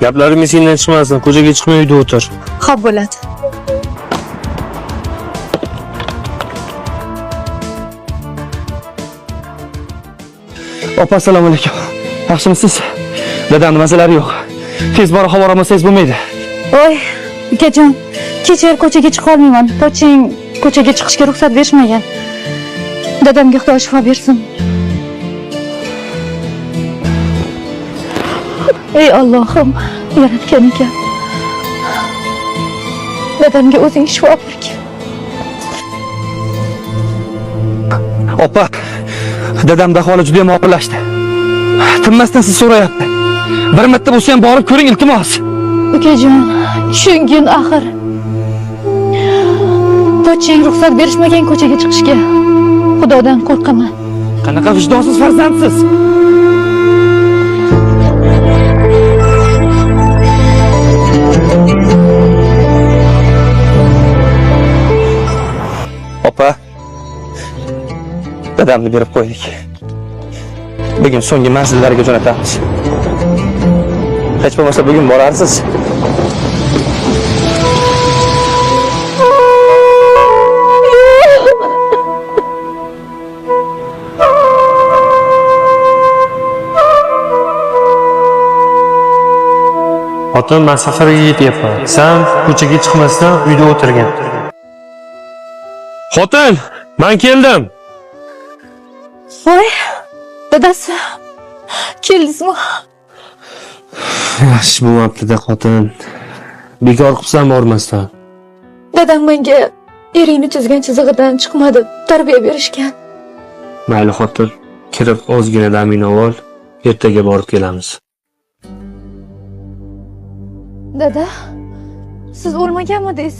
Gaplarim sendan chiqmasin. Ko'chaga chiqmay uyda o'tir. Xo'p bo'ladi. Opa, assalomu alaykum. Yaxshimisiz? Dadamni masalari yo'q. Tez borib xabar olmasangiz bo'lmaydi. Voy, ukajon, kecha ko'chaga chiqa olmayman. Poching ko'chaga chiqishga ruxsat berishmagan. Dadamga Xudo shifo bersin. Ey Allohim, yaratgan ekan. Dadamga o'zing shifo bergin. Opa, dadamda ahvoli juda ham og'irlashdi. Tinmasdan siz so'rayapti. Bir marta bo'lsa ham borib ko'ring, iltimos. Ukajon, tushungin axir. Poching ruxsat berishmagan ko'chaga chiqishga. Xudodan qo'rqaman. Qanaqa vijdonsiz farzandsiz? Opa, dadamni berib qo'ydik. Bugun so'nggi manzillariga jo'natamiz. Hech bo'lmasa bugun borarsiz. Xotin, men safarga ketyapman. Sen ko'chaga chiqmasdan uyda o'tirgan. Xotin, men keldim. Voy, dadasi. Keldingizmi? Yaxshi bo'lyapti-da xotin. Bekor qilsam bormasdan. Dadam menga eringni chizgan chizig'idan chiqmadi, tarbiya berishgan. Mayli xotin, kirib ozgina damini ol, ertaga borib kelamiz. Dada, siz o'lmaganmidingiz?